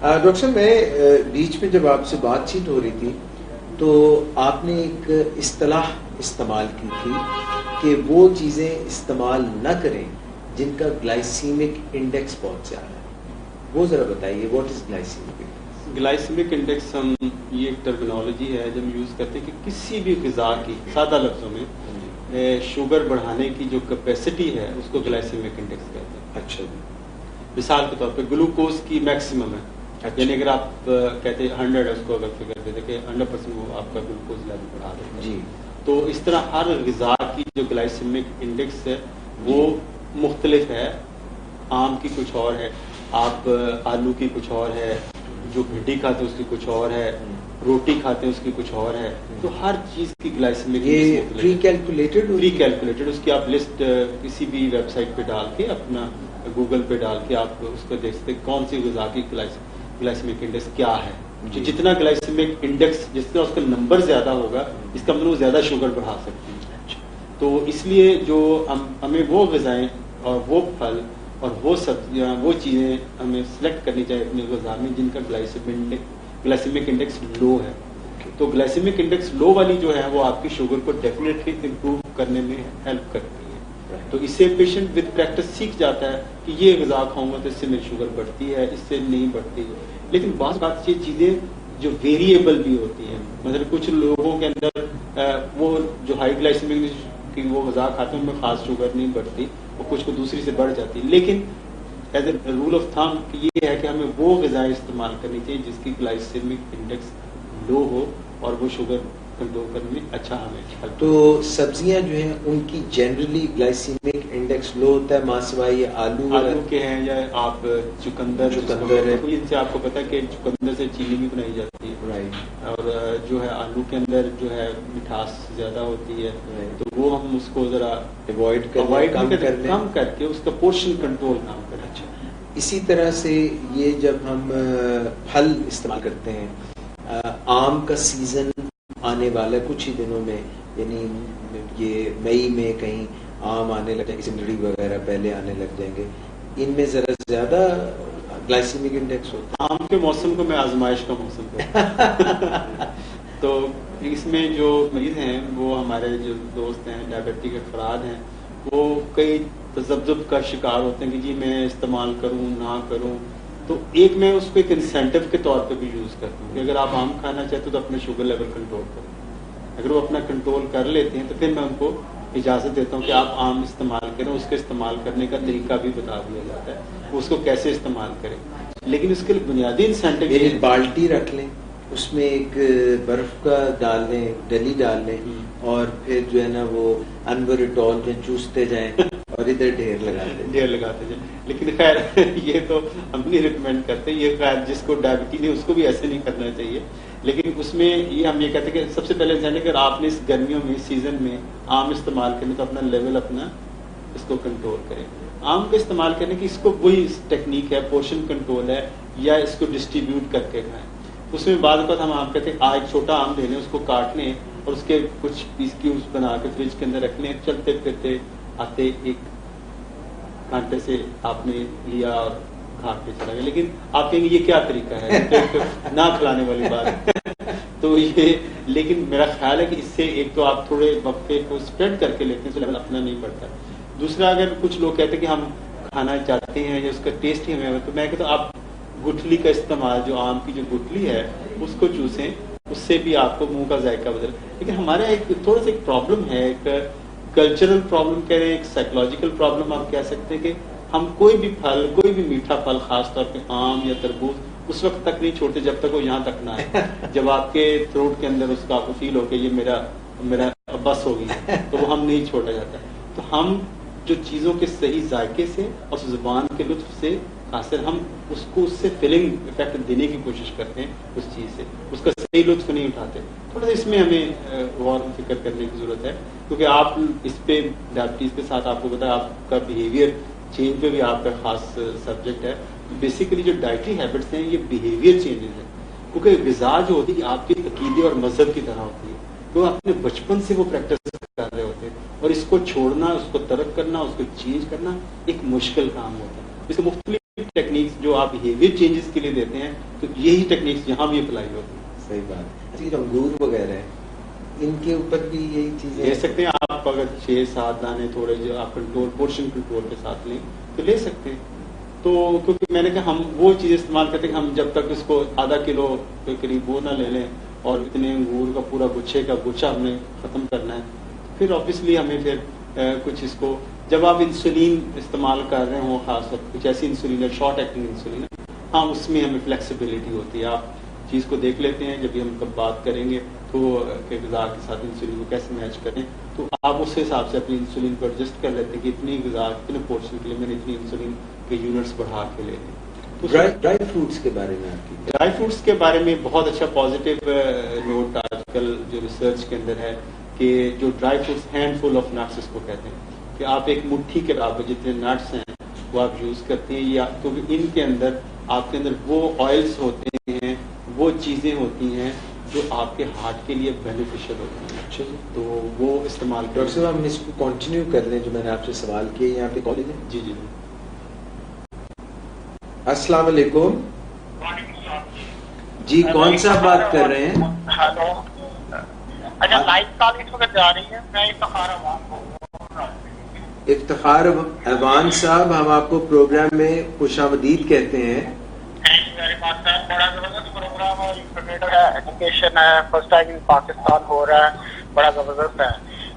Doctor صاحب میں بیچ میں جب آپ سے بات چیت ہو رہی تھی تو آپ نے ایک اصطلاح استعمال کی تھی کہ وہ چیزیں استعمال نہ کریں جن کا گلائسیمک انڈیکس بہت زیادہ ہے، وہ ذرا بتائیے what is glycaemic index?
Glycaemic index ہم یہ ایک ٹرمینالوجی ہے جو ہم یوز کرتے ہیں کہ کسی بھی غذا کی سادہ لفظوں میں شوگر بڑھانے کی جو کیپیسٹی ہے اس کو گلائسیمک انڈیکس کہتے ہیں.
اچھا جی.
مثال کے طور پہ گلوکوز کی میکسیمم ہے، یعنی اگر آپ کہتے ہیں 100 ہے اس کو اگر فگر دیتے کہ 100% وہ آپ کا گلوکوز لیول بڑھا دیتا ہے
جی.
تو اس طرح ہر غذا کی جو گلائسیمک انڈیکس ہے وہ مختلف ہے. آم کی کچھ اور ہے، آپ آلو کی کچھ اور ہے، جو بھنڈی کھاتے ہیں اس کی کچھ اور ہے، روٹی کھاتے ہیں اس کی کچھ اور ہے. تو ہر چیز کی گلائسیمک
یہ پری کیلکولیٹڈ
اس کی آپ لسٹ کسی بھی ویب سائٹ پہ ڈال کے اپنا گوگل پہ ڈال کے آپ اس کو دیکھ سکتے کون سی غذا کی گلائسیمک انڈیکس کیا ہے. جتنا گلائسیمک انڈیکس جس طرح اس کا نمبر زیادہ ہوگا اس کا مطلب زیادہ شوگر بڑھا سکتی ہے. تو اس لیے جو ہمیں وہ غذائیں اور وہ پھل اور وہ سبزیاں وہ چیزیں ہمیں سلیکٹ کرنی چاہیے اپنی غذا میں جن کا گلائسیمک انڈیکس لو ہے. تو گلائسیمک انڈیکس لو والی جو ہے وہ آپ کی شوگر کو ڈیفینیٹلی امپروو کرنے میں ہیلپ کرتی ہے. تو اس سے پیشنٹ ود پریکٹس سیکھ جاتا ہے کہ یہ غذا کھاؤں گا تو اس سے میری شوگر بڑھتی ہے، اس سے نہیں بڑھتی. لیکن بعض بات یہ چیزیں جو ویریبل بھی ہوتی ہیں، مطلب کچھ لوگوں کے اندر وہ جو ہائی گلائسیمک کی وہ غذا کھاتے ہیں ان میں خاص شوگر نہیں بڑھتی، وہ کچھ کو دوسری سے بڑھ جاتی. لیکن as a rule of thumb یہ ہے کہ ہمیں وہ غذائیں استعمال کرنی چاہیے جس کی گلائسیمک انڈیکس لو ہو اور وہ شوگر کنٹرول کرنے میں اچھا ہمیں.
تو سبزیاں جو ہیں ان کی جنرلی گلائسیمک انڈیکس لو ہوتا ہے، ماں سوائے
آلو کے ہیں یا آپ چکندر ہے، ان سے آپ کو پتا ہے کہ چکندر سے چینی بھی بنائی جاتی ہے اور جو ہے آلو کے اندر جو ہے مٹھاس زیادہ ہوتی ہے تو وہ ہم اس کو ذرا
اوائڈ
کم کر کے اس کا پورشن کنٹرول کام کریں.
اسی طرح سے یہ جب ہم پھل استعمال کرتے ہیں، آم کا سیزن آنے والا ہے کچھ ہی دنوں میں، یعنی یہ مئی میں کہیں آم آنے لگ جائیں گے، سمری وغیرہ پہلے آنے لگ جائیں گے، ان میں ذرا زیادہ گلائسیمک انڈیکس ہوتا ہے.
آم کے موسم کو میں آزمائش کا موسم کہتا تو اس میں جو مریض ہیں وہ ہمارے جو دوست ہیں ڈائبٹک افراد ہیں وہ کئی تذبذب کا شکار ہوتے ہیں کہ جی میں استعمال کروں نہ کروں. تو ایک میں اس کو ایک انسینٹیو کے طور پہ بھی یوز کرتا ہوں کہ اگر آپ آم کھانا چاہتے تو اپنے شوگر لیول کنٹرول کریں. اگر وہ اپنا کنٹرول کر لیتے ہیں تو پھر میں ان کو اجازت دیتا ہوں کہ آپ آم استعمال کریں. اس کے استعمال کرنے کا طریقہ بھی بتا دیا جاتا ہے اس کو کیسے استعمال کریں. لیکن اس کے لیے بنیادی انسینٹیو
ایک بالٹی رکھ لیں، اس میں ایک برف کا ڈال لیں، ڈلی ڈال لیں اور پھر جو ہے نا وہ انور ٹول میں چوستے جائیں اور ادھر ڈھیر
لگاتے جائیں. لیکن خیر یہ تو ہم نہیں ریکمینڈ کرتے، یہ خیر جس کو ڈائبٹیز ہے اس کو بھی ایسے نہیں کرنا چاہیے. لیکن اس میں یہ ہم یہ کہتے ہیں کہ سب سے پہلے اگر آپ نے اس گرمیوں میں سیزن میں آم استعمال کرنے تو اپنا لیول اپنا اس کو کنٹرول کریں. آم کا استعمال کرنے کی اس کو وہی ٹیکنیک ہے، پورشن کنٹرول ہے یا اس کو ڈسٹریبیوٹ کر کے کھائیں. اس میں بعض اوقات ہم آپ کہتے ہیں ایک چھوٹا آم لے لیں، اس کو کاٹ لیں اور اس کے کچھ پیس کیوبس بنا کے فریج کے اندر رکھ لیں. چلتے پھرتے آتے ایک گھنٹے سے آپ نے لیا اور کھا کے چلا گیا. لیکن آپ کہیں گے یہ کیا طریقہ ہے، نہ کھلانے والی بات تو یہ. لیکن میرا خیال ہے کہ اس سے ایک تو آپ تھوڑے وقفے کو اسپریڈ کر کے لیتے ہیں تو لیول اپنا نہیں بڑھتا. دوسرا اگر کچھ لوگ کہتے ہیں کہ ہم کھانا چاہتے ہیں یا اس کا ٹیسٹ ہی ہمیں، تو میں کہتا ہوں آپ گٹھلی کا استعمال، جو آم کی جو گٹھلی ہے اس کو چوسیں، اس سے بھی آپ کو منہ کا ذائقہ بدل. لیکن ہمارا ایک تھوڑا سا ایک پرابلم ہے، ایک کلچرل پرابلم کہہ رہے ہیں، ایک سائیکولوجیکل پرابلم آپ کہہ سکتے ہیں کہ ہم کوئی بھی پھل، کوئی بھی میٹھا پھل، خاص طور پہ آم یا تربوز اس وقت تک نہیں چھوڑتے جب تک وہ یہاں تک نہ آئے. جب آپ کے تھروٹ کے اندر اس کا آپ کو فیل ہو کہ یہ میرا بس ہوگی تو وہ ہم نہیں چھوڑا جاتا. تو ہم جو چیزوں کے صحیح ذائقے سے اور زبان کے لطف سے خاصر ہم اس کو اس سے فیلنگ افیکٹ دینے کی کوشش کرتے ہیں، اس چیز سے اس کا صحیح لطف نہیں اٹھاتے. تھوڑا سا اس میں ہمیں غور و فکر کرنے کی ضرورت ہے کیونکہ آپ اس پہ ڈائبٹیز کے ساتھ آپ کو پتا ہے آپ کا بیہیویئر چینج پہ بھی آپ کا خاص سبجیکٹ ہے. بیسیکلی جو ڈائٹری ہیبٹس ہیں یہ بیہیویئر چینجز ہیں کیونکہ غذا جو ہوتی ہے آپ کے عقیدے اور مذہب کی طرح ہوتی ہے. تو اپنے بچپن سے وہ پریکٹس کر رہے ہوتے ہیں اور اس کو چھوڑنا، اس کو ترک کرنا، اس کو چینج کرنا ایک مشکل کام ہوتا ہے. اس کے مختلف ٹیکنیکس جو آپ بیہیویئر چینجز کے لیے دیتے ہیں تو یہی ٹیکنیکس یہاں بھی اپلائی ہوتی ہیں.
صحیح بات. اچھا جو انگور وغیرہ ہیں ان کے اوپر بھی یہی چیزیں
لے سکتے ہیں آپ. اگر 6-7 دانے تھوڑے جو آپ کنٹرول پورشن کنٹرول کے ساتھ لیں تو لے سکتے ہیں. تو کیونکہ میں نے کہا ہم وہ چیز استعمال کرتے ہیں کہ ہم جب تک اس کو آدھا کلو کے قریب وہ نہ لے لیں اور اتنے انگور کا پورا گچھے کا گچھا ہم نے ختم کرنا ہے, پھر آبویسلی ہمیں پھر کچھ اس کو جب آپ انسولین استعمال کر رہے ہوں, خاص طور کچھ ایسی انسولین ہے شارٹ ایکٹنگ انسولین ہے, ہاں اس میں ہمیں فلیکسیبلٹی ہوتی ہے. آپ چیز کو دیکھ لیتے ہیں جب بھی ہم کب بات کریں گے تو کہ غذا کے ساتھ انسولین کو کیسے میچ کریں, تو آپ اس حساب سے اپنی انسولین کو ایڈجسٹ کر لیتے ہیں کہ اتنی غذا اتنے پورشن کے لیے میں نے اتنی انسولین کے یونٹس بڑھا کے لے لیں.
ڈرائی فروٹس کے بارے میں آپ کی
ڈرائی فروٹس کے بارے میں بہت اچھا پازیٹیو نوٹ آج کل جو ریسرچ کے اندر ہے کہ جو dry fruits handful of nuts اس کو کہتے ہیں کہ آپ ایک مٹھی کے برابر جتنے نٹس ہیں وہ آپ یوز کرتے ہیں, یا کیونکہ ان کے اندر آپ کے اندر وہ آئلس ہوتے ہیں, وہ چیزیں ہوتی ہیں جو آپ کے ہارٹ کے لیے بینیفیشیل ہوتی ہیں.
اچھا جی,
تو وہ استعمال
ڈاکٹر صاحب ہم اس کو کنٹینیو کر لیں جو میں نے آپ سے سوال کیے. یہاں پہ کالج ہے.
جی جی
السلام علیکم. جی کون سا بات کر رہے ہیں؟
ہیلو. اچھا لائف کال اس وقت جا رہی ہے. میں افتخار احوان بول رہا ہوں.
افتخار احوان صاحب, ہم آپ کو پروگرام میں خوش آمدید کہتے ہیں.
بڑا زبردست پروگرام ہے, انٹرنیٹ ہے, ایجوکیشن ہے, فرسٹ ٹائم ان پاکستان ہو رہا ہے, بڑا زبردست ہے.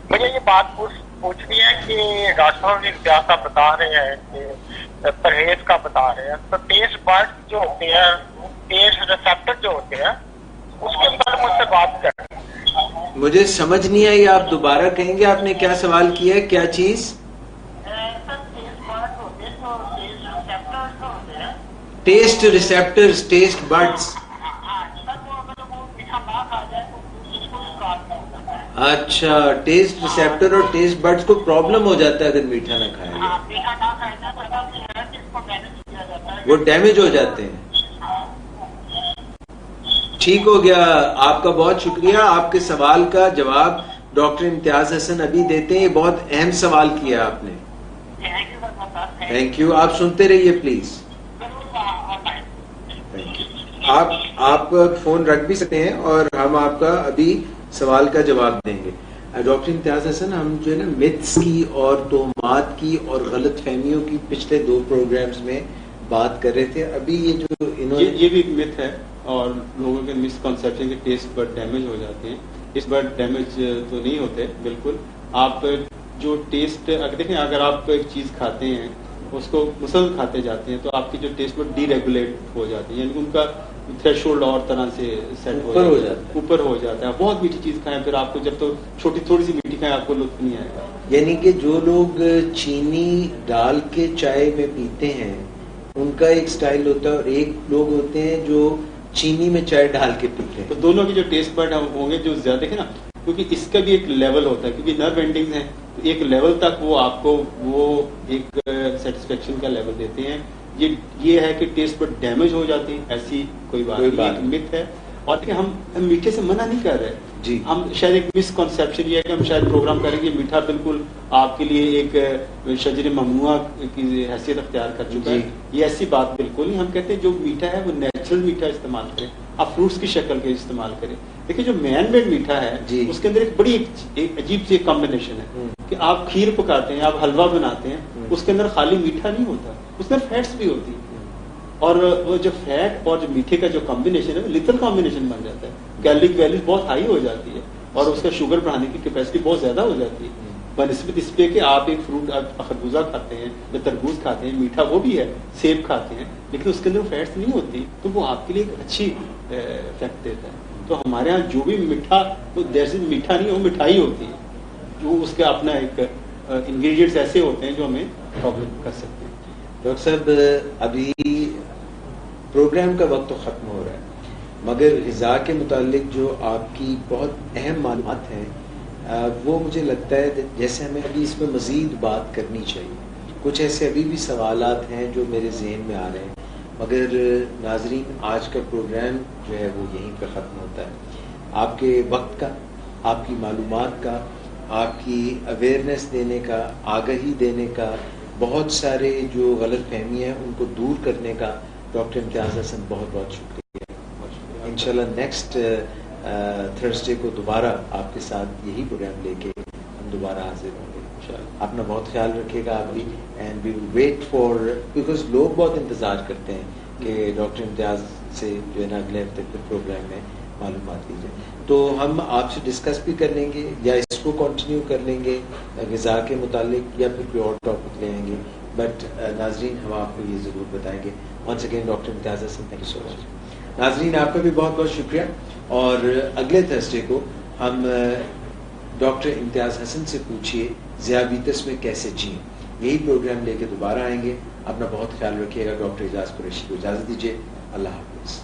مجھے یہ بات پوچھنی ہے کہ ڈاکٹر صاحب امتیاز صاحب بتا رہے ہیں کہ پرہیز کا بتا رہے ہیں, تو ٹیسٹ بڈ جو ہوتے ہیں, ٹیسٹ ریسیپٹر جو ہوتے ہیں, اس کے بارے مجھ سے بات کریں.
مجھے سمجھ نہیں آئی, آپ دوبارہ کہیں گے آپ نے کیا سوال کیا ہے, کیا چیز؟ Test receptors, test buds. اچھا, ٹیسٹ ریسیپٹر اور ٹیسٹ بڈز کو پرابلم ہو جاتا ہے اگر میٹھا نہ کھایا جائے, وہ ڈیمیج ہو جاتے ہیں. ٹھیک ہو گیا, آپ کا بہت شکریہ. آپ کے سوال کا جواب ڈاکٹر امتیاز حسن ابھی دیتے ہیں. یہ بہت اہم سوال کیا آپ نے. Thank you. آپ سنتے رہیے پلیز. آپ فون رکھ بھی سکتے ہیں اور ہم آپ کا ابھی سوال کا جواب دیں گے. ڈاکٹر امتیاز حسن, ہم جو ہے نا متس کی اور توہمات کی اور غلط فہمیوں کی پچھلے 2 پروگرامز میں بات کر رہے تھے. ابھی یہ جو
یہ بھی ایک مت ہے اور لوگوں کے مسکنسیپشن کے ٹیسٹ بڈ ڈیمیج ہو جاتے ہیں. اس بڈ ڈیمیج تو نہیں ہوتے بالکل. آپ جو ٹیسٹ اگر دیکھیں, اگر آپ ایک چیز کھاتے ہیں اس کو مسلسل کھاتے جاتے ہیں تو آپ کی جو ٹیسٹ بڈ ڈی ریگولیٹ ہو جاتی ہے, یعنی ان کا تھریش ہولڈ اور طرح سے سیٹ اوپر ہو جاتا ہے. بہت میٹھی چیز کھائیں, پھر آپ کو جب تو تھوڑی سی میٹھی کھائیں آپ کو لطف نہیں آئے گا.
یعنی کہ جو لوگ چینی ڈال کے چائے میں پیتے ہیں ان کا ایک سٹائل ہوتا ہے, اور ایک لوگ ہوتے ہیں جو چینی میں چائے ڈال کے پیتے ہیں.
تو دونوں کی جو ٹیسٹ بڈ ہوں گے جو زیادہ دیکھیں نا, کیونکہ اس کا بھی ایک لیول ہوتا ہے, کیونکہ نرو اینڈنگز ہیں تو ایک لیول تک وہ آپ کو وہ ایک سیٹسفیکشن کا لیول دیتے ہیں. یہ ہے کہ ٹیسٹ بڈ ڈیمیج ہو جاتی, ایسی کوئی بات نہیں, ایک مت ہے. اور کہ ہم میٹھے سے منع نہیں کر رہے
جی.
ہم شاید ایک مسکنسیپشن یہ ہے کہ ہم شاید پروگرام کریں گے میٹھا بالکل آپ کے لیے ایک شجر ممنوع کی حیثیت اختیار کر چکا ہے. یہ ایسی بات بالکل نہیں. ہم کہتے ہیں جو میٹھا ہے وہ نیچرل میٹھا استعمال کریں, آپ فروٹس کی شکل کے استعمال کریں. دیکھیں جو مین میڈ میٹھا ہے اس کے اندر ایک بڑی ایک عجیب سی کمبینیشن ہے کہ آپ کھیر پکاتے ہیں, آپ حلوہ بناتے ہیں, اس کے اندر خالی میٹھا نہیں ہوتا, اس کے اندر فیٹس بھی ہوتی ہیں. اور وہ جو فیٹ اور جو میٹھے کا جو کمبینیشن ہے وہ لتل کمبینیشن بن جاتا ہے. کیلوریک ویلیوز بہت ہائی ہو جاتی ہے اور اس کا شوگر بڑھانے کی کیپیسٹی بہت زیادہ ہو جاتی ہے بنسبت اس پہ کہ آپ ایک فروٹ آپ خربوزہ کھاتے ہیں یا تربوز کھاتے ہیں, میٹھا وہ بھی ہے, سیب کھاتے ہیں, لیکن اس کے اندر فیٹس نہیں ہوتی, تو وہ آپ کے لیے ایک اچھی افیکٹ دیتا ہے. تو ہمارے ہاں جو بھی میٹھا وہ جیسے میٹھا نہیں, وہ مٹھائی ہوتی ہے, جو اس کا اپنا ایک انگریڈینٹس ایسے ہوتے ہیں جو ہمیں پرابلم کر سکتے ہیں.
ڈاکٹر صاحب ابھی پروگرام کا وقت تو ختم ہو رہا ہے, مگر غذا کے متعلق جو آپ کی بہت اہم معلومات ہیں وہ مجھے لگتا ہے جیسے ہمیں ابھی اس میں مزید بات کرنی چاہیے. کچھ ایسے ابھی بھی سوالات ہیں جو میرے ذہن میں آ رہے ہیں, مگر ناظرین آج کا پروگرام جو ہے وہ یہیں پہ ختم ہوتا ہے. آپ کے وقت کا, آپ کی معلومات کا, آپ کی اویئرنیس دینے کا, آگہی دینے کا بہت سارے جو غلط فہمی ہیں ان کو دور کرنے کا ڈاکٹر امتیاز حسن بہت بہت شکریہ. انشاءاللہ نیکسٹ تھرسڈے کو دوبارہ آپ کے ساتھ یہی پروگرام لے کے ہم دوبارہ حاضر ہوں گے. اپنا بہت خیال رکھیے گا آپ بھی. And we will wait for because لوگ بہت انتظار کرتے ہیں کہ ڈاکٹر امتیاز سے جو ہے نا اگلے ہفتے کے پروگرام میں معلومات لی جائے. تو ہم آپ سے ڈسکس بھی کر لیں گے یا اس کو کنٹینیو کر لیں گے غذا کے متعلق یا پھر کوئی اور ٹاپک لے آئیں گے. بٹ ناظرین ہم آپ کو یہ ضرور بتائیں گے. Once again doctor Imtiaz Hasan thank you so مچ. ناظرین آپ کا بھی بہت بہت شکریہ. اور اگلے تھرسڈے کو ہم ڈاکٹر امتیاز حسن سے پوچھیے ذیابیطس میں کیسے جئیں یہی پروگرام لے کے دوبارہ آئیں گے. اپنا بہت خیال رکھیے گا. ڈاکٹر اعجاز قریشی کو اجازت دیجیے. اللہ حافظ.